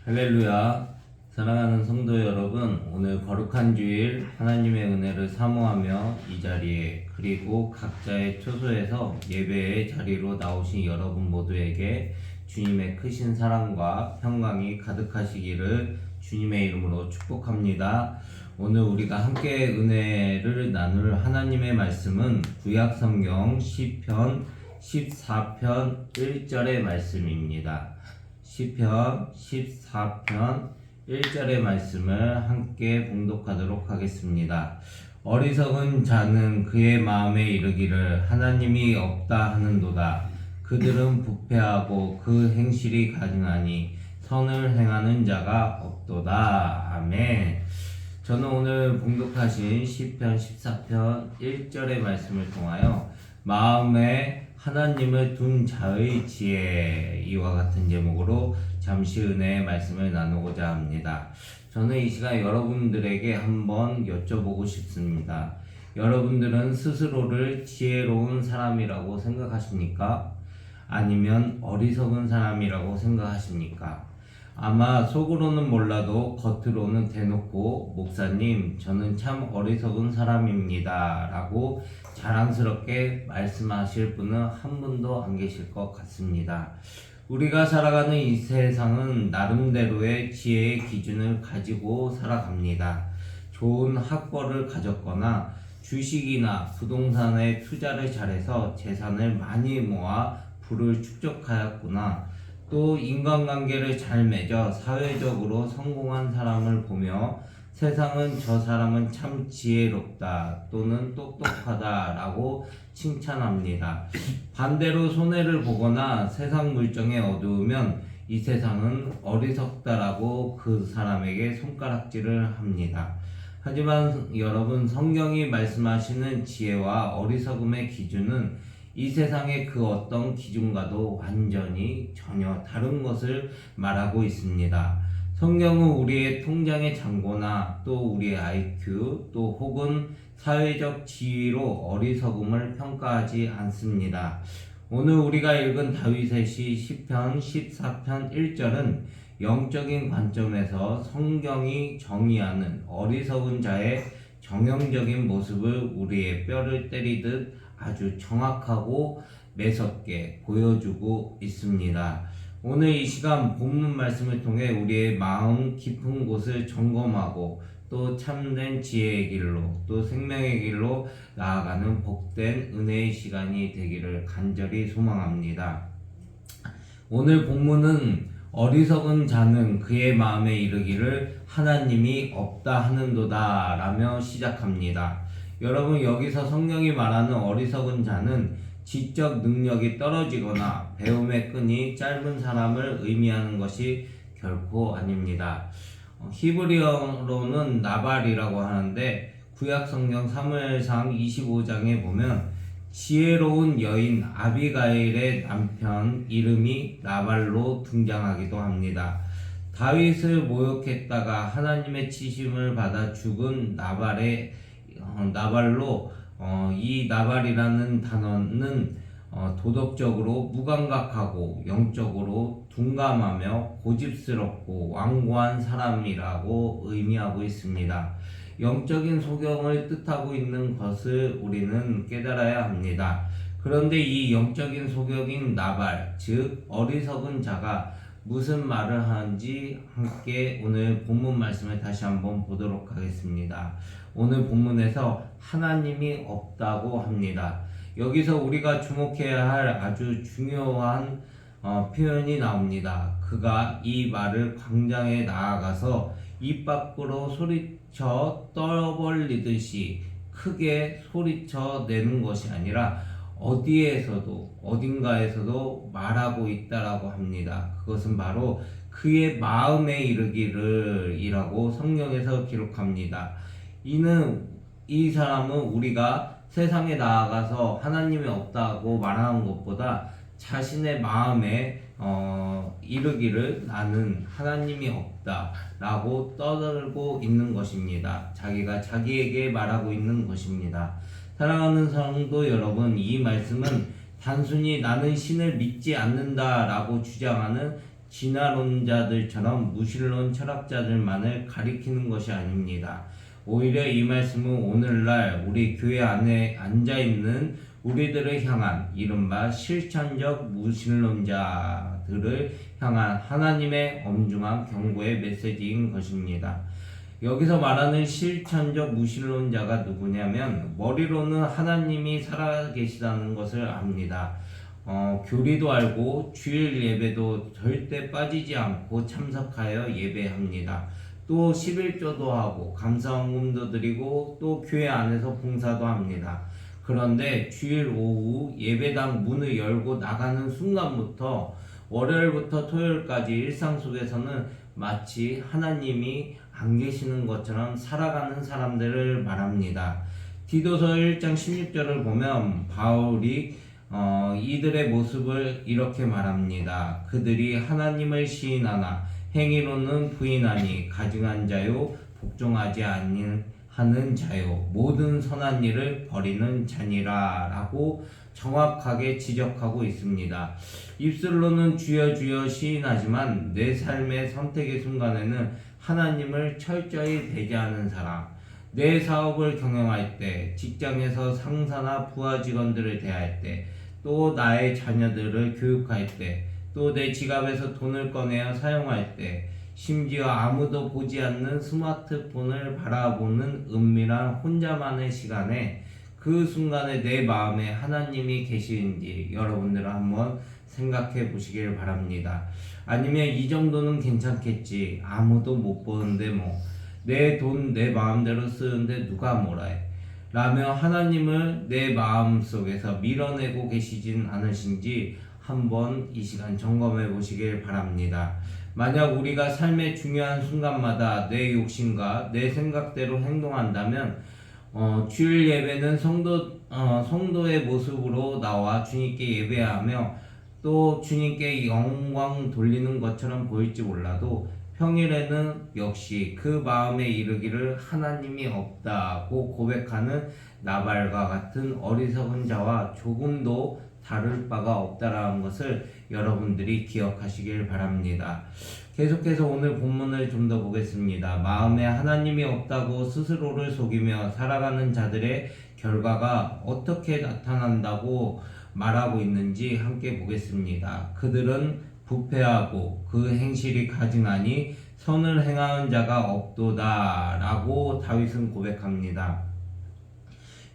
할렐루야. 사랑하는 성도 여러분, 오늘 거룩한 주일 하나님의 은혜를 사모하며 이 자리에 그리고 각자의 초소에서 예배의 자리로 나오신 여러분 모두에게 주님의 크신 사랑과 평강이 가득하시기를 주님의 이름으로 축복합니다. 오늘 우리가 함께 은혜를 나눌 하나님의 말씀은 구약성경 시편 14편 1절의 말씀입니다. 시편 14편 1절의 말씀을 함께 봉독하도록 하겠습니다. 어리석은 자는 그의 마음에 이르기를 하나님이 없다 하는도다. 그들은 부패하고 그 행실이 가증하니 선을 행하는 자가 없도다. 아멘. 저는 오늘 봉독하신 시편 14편 1절의 말씀을 통하여 마음에 하나님을 둔 자의 지혜, 이와 같은 제목으로 잠시 은혜의 말씀을 나누고자 합니다. 저는 이 시간 여러분들에게 한번 여쭤보고 싶습니다. 여러분들은 스스로를 지혜로운 사람이라고 생각하십니까? 아니면 어리석은 사람이라고 생각하십니까? 아마 속으로는 몰라도 겉으로는 대놓고 목사님, 저는 참 어리석은 사람입니다 라고 자랑스럽게 말씀하실 분은 한 분도 안 계실 것 같습니다. 우리가 살아가는 이 세상은 나름대로의 지혜의 기준을 가지고 살아갑니다. 좋은 학벌을 가졌거나 주식이나 부동산에 투자를 잘해서 재산을 많이 모아 부를 축적하였구나, 또 인간관계를 잘 맺어 사회적으로 성공한 사람을 보며 세상은 저 사람은 참 지혜롭다 또는 똑똑하다 라고 칭찬합니다. 반대로 손해를 보거나 세상 물정에 어두우면 이 세상은 어리석다라고 그 사람에게 손가락질을 합니다. 하지만 여러분, 성경이 말씀하시는 지혜와 어리석음의 기준은 이 세상의 그 어떤 기준과도 완전히 전혀 다른 것을 말하고 있습니다. 성경은 우리의 통장의 잔고나 또 우리의 IQ 또 혹은 사회적 지위로 어리석음을 평가하지 않습니다. 오늘 우리가 읽은 다윗의 시 시편 14편 1절은 영적인 관점에서 성경이 정의하는 어리석은 자의 정형적인 모습을 우리의 뼈를 때리듯 아주 정확하고 매섭게 보여주고 있습니다. 오늘 이 시간 본문 말씀을 통해 우리의 마음 깊은 곳을 점검하고 또 참된 지혜의 길로 또 생명의 길로 나아가는 복된 은혜의 시간이 되기를 간절히 소망합니다. 오늘 본문은 어리석은 자는 그의 마음에 이르기를 하나님이 없다 하는도다 라며 시작합니다. 여러분, 여기서 성경이 말하는 어리석은 자는 지적 능력이 떨어지거나 배움의 끈이 짧은 사람을 의미하는 것이 결코 아닙니다. 히브리어로는 나발이라고 하는데 구약성경 사무엘상 25장에 보면 지혜로운 여인 아비가일의 남편 이름이 나발로 등장하기도 합니다. 다윗을 모욕했다가 하나님의 치심을 받아 죽은 나발로 이 나발이라는 단어는 도덕적으로 무감각하고 영적으로 둔감하며 고집스럽고 완고한 사람이라고 의미하고 있습니다. 영적인 소경을 뜻하고 있는 것을 우리는 깨달아야 합니다. 그런데 이 영적인 소경인 나발, 즉 어리석은 자가 무슨 말을 하는지 함께 오늘 본문 말씀을 다시 한번 보도록 하겠습니다. 오늘 본문에서 하나님이 없다고 합니다. 여기서 우리가 주목해야 할 아주 중요한 표현이 나옵니다. 그가 이 말을 광장에 나아가서 입 밖으로 소리쳐 떠벌리듯이 크게 소리쳐 내는 것이 아니라 어딘가에서도 말하고 있다라고 합니다. 그것은 바로 그의 마음에 이르기를 이라고 성경에서 기록합니다. 이 사람은 우리가 세상에 나아가서 하나님이 없다고 말하는 것보다 자신의 마음에 이르기를 나는 하나님이 없다 라고 떠들고 있는 것입니다. 자기가 자기에게 말하고 있는 것입니다. 사랑하는 성도 여러분, 이 말씀은 단순히 나는 신을 믿지 않는다 라고 주장하는 진화론자들처럼 무신론 철학자들만을 가리키는 것이 아닙니다. 오히려 이 말씀은 오늘날 우리 교회 안에 앉아있는 우리들을 향한 이른바 실천적 무신론자들을 향한 하나님의 엄중한 경고의 메시지인 것입니다. 여기서 말하는 실천적 무신론자가 누구냐면 머리로는 하나님이 살아계시다는 것을 압니다. 교리도 알고 주일 예배도 절대 빠지지 않고 참석하여 예배합니다. 또 11조도 하고 감사헌금도 드리고 또 교회 안에서 봉사도 합니다. 그런데 주일 오후 예배당 문을 열고 나가는 순간부터 월요일부터 토요일까지 일상 속에서는 마치 하나님이 안 계시는 것처럼 살아가는 사람들을 말합니다. 디도서 1장 16절을 보면 바울이 이들의 모습을 이렇게 말합니다. 그들이 하나님을 시인하나 행위로는 부인하니 가증한 자요 복종하지 아니하는 자요 모든 선한 일을 버리는 자니라 라고 정확하게 지적하고 있습니다. 입술로는 주여 주여 시인하지만 내 삶의 선택의 순간에는 하나님을 철저히 배제하는 사람, 내 사업을 경영할 때, 직장에서 상사나 부하 직원들을 대할 때, 또 나의 자녀들을 교육할 때, 또 내 지갑에서 돈을 꺼내어 사용할 때, 심지어 아무도 보지 않는 스마트폰을 바라보는 은밀한 혼자만의 시간에 그 순간에 내 마음에 하나님이 계시는지 여러분들은 한번 생각해 보시길 바랍니다. 아니면 이 정도는 괜찮겠지, 아무도 못 보는데 뭐 내 돈 내 마음대로 쓰는데 누가 뭐라 해 라며 하나님을 내 마음속에서 밀어내고 계시진 않으신지 한번 이 시간 점검해 보시길 바랍니다. 만약 우리가 삶의 중요한 순간마다 내 욕심과 내 생각대로 행동한다면 주일 예배는 성도의 모습으로 나와 주님께 예배하며 또 주님께 영광 돌리는 것처럼 보일지 몰라도 평일에는 역시 그 마음에 이르기를 하나님이 없다고 고백하는 나발과 같은 어리석은 자와 조금도 다를 바가 없다라는 것을 여러분들이 기억하시길 바랍니다. 계속해서 오늘 본문을 좀 더 보겠습니다. 마음에 하나님이 없다고 스스로를 속이며 살아가는 자들의 결과가 어떻게 나타난다고 말하고 있는지 함께 보겠습니다. 그들은 부패하고 그 행실이 가증하니 선을 행하는 자가 없도다 라고 다윗은 고백합니다.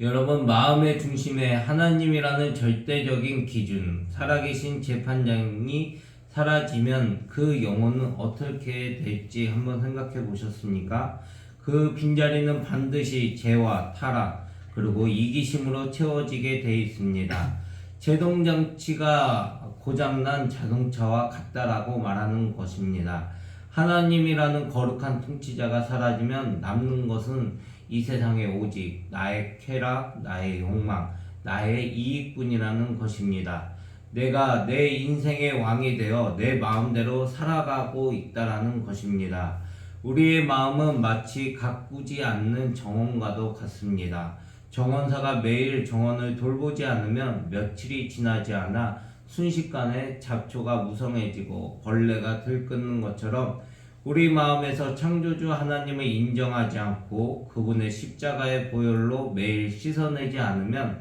여러분, 마음의 중심에 하나님이라는 절대적인 기준, 살아계신 재판장이 사라지면 그 영혼은 어떻게 될지 한번 생각해 보셨습니까? 그 빈자리는 반드시 죄와 타락 그리고 이기심으로 채워지게 돼 있습니다. 제동장치가 고장난 자동차와 같다라고 말하는 것입니다. 하나님이라는 거룩한 통치자가 사라지면 남는 것은 이 세상에 오직 나의 쾌락, 나의 욕망, 나의 이익뿐이라는 것입니다. 내가 내 인생의 왕이 되어 내 마음대로 살아가고 있다라는 것입니다. 우리의 마음은 마치 가꾸지 않는 정원과도 같습니다. 정원사가 매일 정원을 돌보지 않으면 며칠이 지나지 않아 순식간에 잡초가 무성해지고 벌레가 들끓는 것처럼 우리 마음에서 창조주 하나님을 인정하지 않고 그분의 십자가의 보혈로 매일 씻어내지 않으면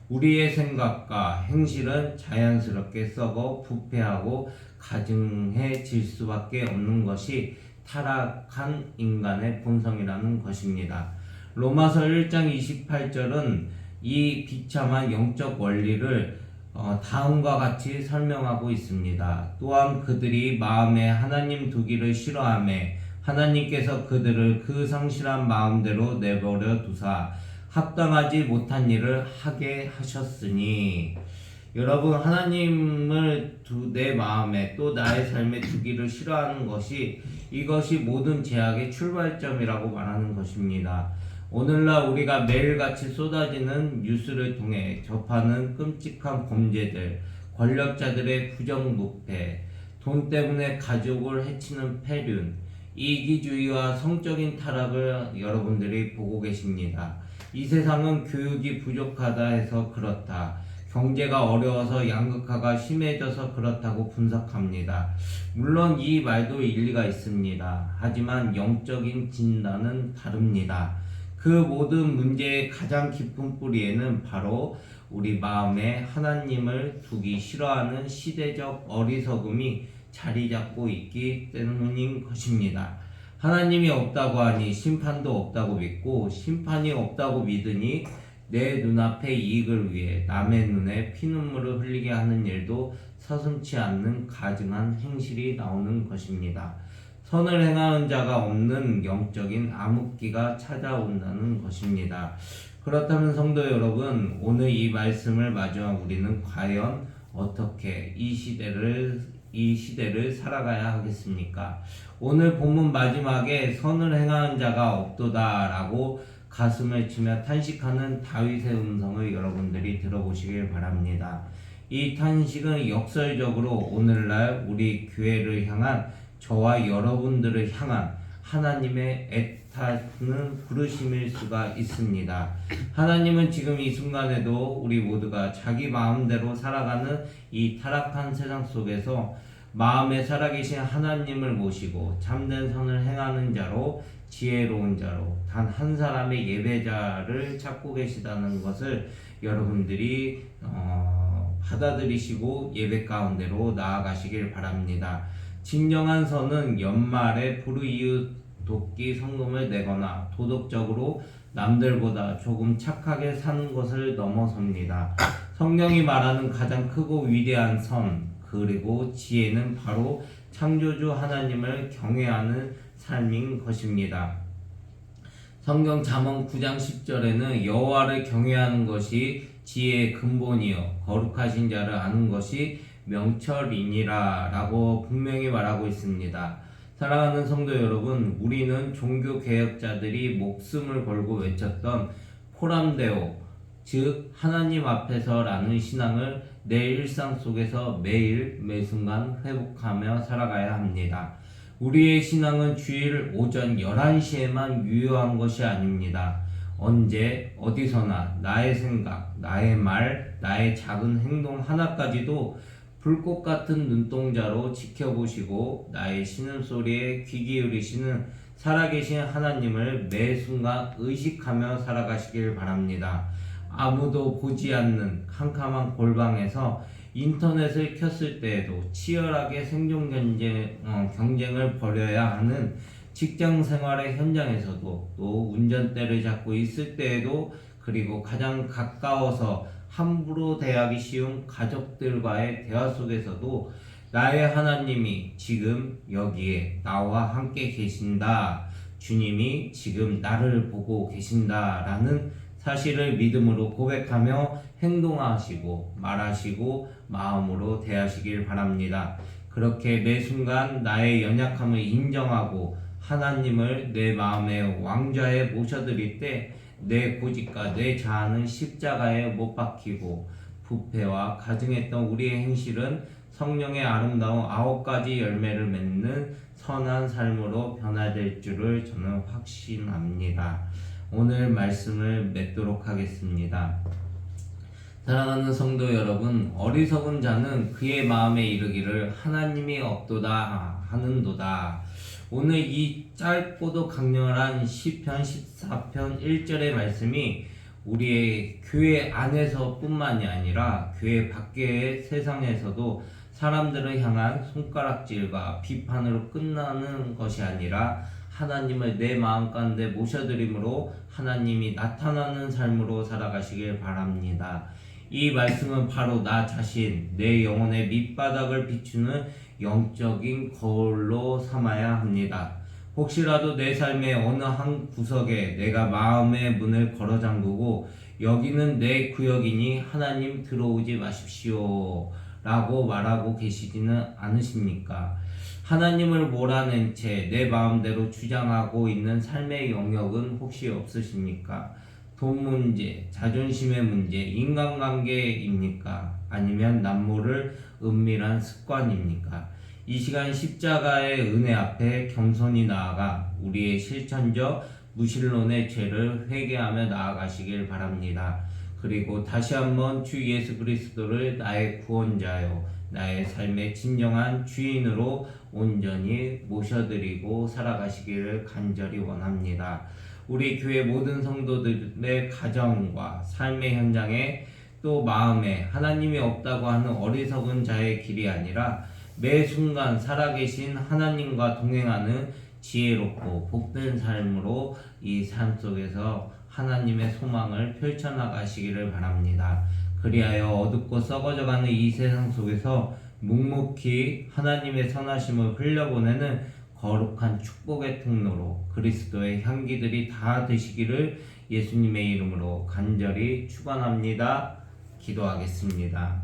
우리의 생각과 행실은 자연스럽게 썩어 부패하고 가증해질 수밖에 없는 것이 타락한 인간의 본성이라는 것입니다. 로마서 1장 28절은 이 비참한 영적 원리를 다음과 같이 설명하고 있습니다. 또한 그들이 마음에 하나님 두기를 싫어하며 하나님께서 그들을 그 성실한 마음대로 내버려 두사 합당하지 못한 일을 하게 하셨으니, 여러분, 하나님을 내 마음에 또 나의 삶에 두기를 싫어하는 것이 이것이 모든 죄악의 출발점이라고 말하는 것입니다. 오늘날 우리가 매일같이 쏟아지는 뉴스를 통해 접하는 끔찍한 범죄들, 권력자들의 부정부패, 돈 때문에 가족을 해치는 폐륜, 이기주의와 성적인 타락을 여러분들이 보고 계십니다. 이 세상은 교육이 부족하다 해서 그렇다, 경제가 어려워서 양극화가 심해져서 그렇다고 분석합니다. 물론 이 말도 일리가 있습니다. 하지만 영적인 진단은 다릅니다. 그 모든 문제의 가장 깊은 뿌리에는 바로 우리 마음에 하나님을 두기 싫어하는 시대적 어리석음이 자리 잡고 있기 때문인 것입니다. 하나님이 없다고 하니 심판도 없다고 믿고 심판이 없다고 믿으니 내 눈앞의 이익을 위해 남의 눈에 피눈물을 흘리게 하는 일도 서슴지 않는 가증한 행실이 나오는 것입니다. 선을 행하는 자가 없는 영적인 암흑기가 찾아온다는 것입니다. 그렇다면 성도 여러분, 오늘 이 말씀을 마주한 우리는 과연 어떻게 이 시대를 살아가야 하겠습니까? 오늘 본문 마지막에 선을 행하는 자가 없도다라고 가슴을 치며 탄식하는 다윗의 음성을 여러분들이 들어보시길 바랍니다. 이 탄식은 역설적으로 오늘날 우리 교회를 향한 저와 여러분들을 향한 하나님의 애타는 부르심일 수가 있습니다. 하나님은 지금 이 순간에도 우리 모두가 자기 마음대로 살아가는 이 타락한 세상 속에서 마음에 살아계신 하나님을 모시고 참된 선을 행하는 자로 지혜로운 자로 단 한 사람의 예배자를 찾고 계시다는 것을 여러분들이 받아들이시고 예배 가운데로 나아가시길 바랍니다. 진정한 선은 연말에 불우이웃 돕기 성금을 내거나 도덕적으로 남들보다 조금 착하게 사는 것을 넘어섭니다. 성경이 말하는 가장 크고 위대한 선 그리고 지혜는 바로 창조주 하나님을 경외하는 삶인 것입니다. 성경 잠언 9장 10절에는 여호와를 경외하는 것이 지혜의 근본이요 거룩하신 자를 아는 것이 명철이니라 라고 분명히 말하고 있습니다. 사랑하는 성도 여러분, 우리는 종교개혁자들이 목숨을 걸고 외쳤던 포람데오, 즉 하나님 앞에서라는 신앙을 내 일상 속에서 매일 매순간 회복하며 살아가야 합니다. 우리의 신앙은 주일 오전 11시에만 유효한 것이 아닙니다. 언제 어디서나 나의 생각, 나의 말, 나의 작은 행동 하나까지도 불꽃 같은 눈동자로 지켜보시고 나의 신음소리에 귀 기울이시는 살아계신 하나님을 매 순간 의식하며 살아가시길 바랍니다. 아무도 보지 않는 캄캄한 골방에서 인터넷을 켰을 때에도 치열하게 생존 경쟁을 벌여야 하는 직장 생활의 현장에서도 또 운전대를 잡고 있을 때에도 그리고 가장 가까워서 함부로 대하기 쉬운 가족들과의 대화 속에서도 나의 하나님이 지금 여기에 나와 함께 계신다. 주님이 지금 나를 보고 계신다라는 사실을 믿음으로 고백하며 행동하시고 말하시고 마음으로 대하시길 바랍니다. 그렇게 매 순간 나의 연약함을 인정하고 하나님을 내 마음의 왕좌에 모셔드릴 때 내 고집과 내 자아는 십자가에 못 박히고 부패와 가증했던 우리의 행실은 성령의 아름다운 9가지 열매를 맺는 선한 삶으로 변화될 줄을 저는 확신합니다. 오늘 말씀을 맺도록 하겠습니다. 사랑하는 성도 여러분, 어리석은 자는 그의 마음에 이르기를 하나님이 없도다 하는도다. 오늘 이 짧고도 강렬한 시편 14편 1절의 말씀이 우리의 교회 안에서 뿐만이 아니라 교회 밖의 세상에서도 사람들을 향한 손가락질과 비판으로 끝나는 것이 아니라 하나님을 내 마음 가운데 모셔드림으로 하나님이 나타나는 삶으로 살아가시길 바랍니다. 이 말씀은 바로 나 자신, 내 영혼의 밑바닥을 비추는 영적인 거울로 삼아야 합니다. 혹시라도 내 삶의 어느 한 구석에 내가 마음의 문을 걸어 잠그고 여기는 내 구역이니 하나님 들어오지 마십시오 라고 말하고 계시지는 않으십니까? 하나님을 몰아낸 채 내 마음대로 주장하고 있는 삶의 영역은 혹시 없으십니까? 돈 문제, 자존심의 문제, 인간관계입니까? 아니면 남모를 은밀한 습관입니까? 이 시간 십자가의 은혜 앞에 겸손히 나아가 우리의 실천적 무신론의 죄를 회개하며 나아가시길 바랍니다. 그리고 다시 한번 주 예수 그리스도를 나의 구원자요 나의 삶의 진정한 주인으로 온전히 모셔드리고 살아가시기를 간절히 원합니다. 우리 교회 모든 성도들의 가정과 삶의 현장에 또 마음에 하나님이 없다고 하는 어리석은 자의 길이 아니라 매 순간 살아계신 하나님과 동행하는 지혜롭고 복된 삶으로 이 삶 속에서 하나님의 소망을 펼쳐나가시기를 바랍니다. 그리하여 어둡고 썩어져가는 이 세상 속에서 묵묵히 하나님의 선하심을 흘려보내는 거룩한 축복의 통로로 그리스도의 향기들이 다 되시기를 예수님의 이름으로 간절히 축원합니다. 기도하겠습니다.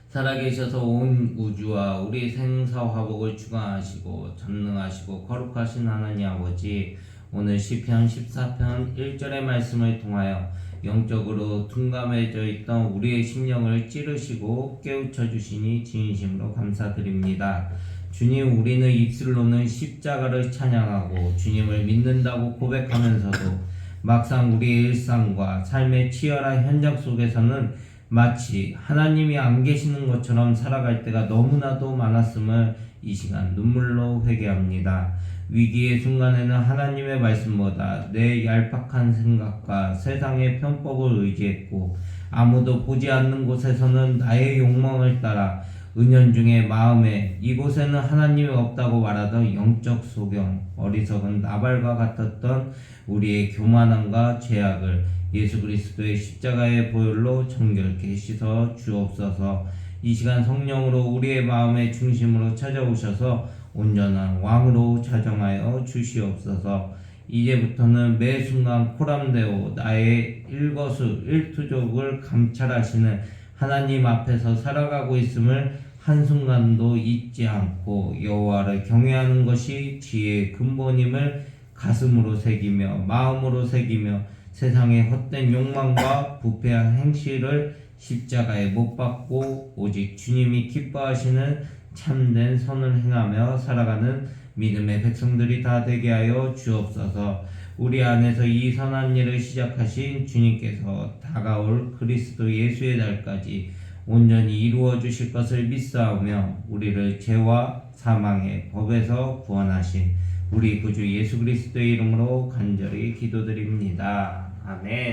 살아계셔서 온 우주와 우리 생사화복을 주관하시고 전능하시고 거룩하신 하나님 아버지, 오늘 시편 14편 1절의 말씀을 통하여 영적으로 둔감해져 있던 우리의 심령을 찌르시고 깨우쳐 주시니 진심으로 감사드립니다. 주님, 우리는 입술로는 십자가를 찬양하고 주님을 믿는다고 고백하면서도 막상 우리의 일상과 삶의 치열한 현장 속에서는 마치 하나님이 안 계시는 것처럼 살아갈 때가 너무나도 많았음을 이 시간 눈물로 회개합니다. 위기의 순간에는 하나님의 말씀보다 내 얄팍한 생각과 세상의 편법을 의지했고, 아무도 보지 않는 곳에서는 나의 욕망을 따라 은연중에 마음에 이곳에는 하나님이 없다고 말하던 영적 소경, 어리석은 나발과 같았던 우리의 교만함과 죄악을 예수 그리스도의 십자가의 보혈로 정결케 씻어 주옵소서. 이 시간 성령으로 우리의 마음의 중심으로 찾아오셔서 온전한 왕으로 자정하여 주시옵소서. 이제부터는 매 순간 코람되어 나의 일거수일투족을 감찰하시는 하나님 앞에서 살아가고 있음을 한순간도 잊지 않고 여호와를 경외하는 것이 지혜의 근본임을 가슴으로 새기며 마음으로 새기며 세상의 헛된 욕망과 부패한 행실을 십자가에 못 박고 오직 주님이 기뻐하시는 참된 선을 행하며 살아가는 믿음의 백성들이 다 되게 하여 주옵소서. 우리 안에서 이 선한 일을 시작하신 주님께서 다가올 그리스도 예수의 날까지 온전히 이루어 주실 것을 믿사오며 우리를 죄와 사망의 법에서 구원하신 우리 구주 예수 그리스도의 이름으로 간절히 기도드립니다. 아멘.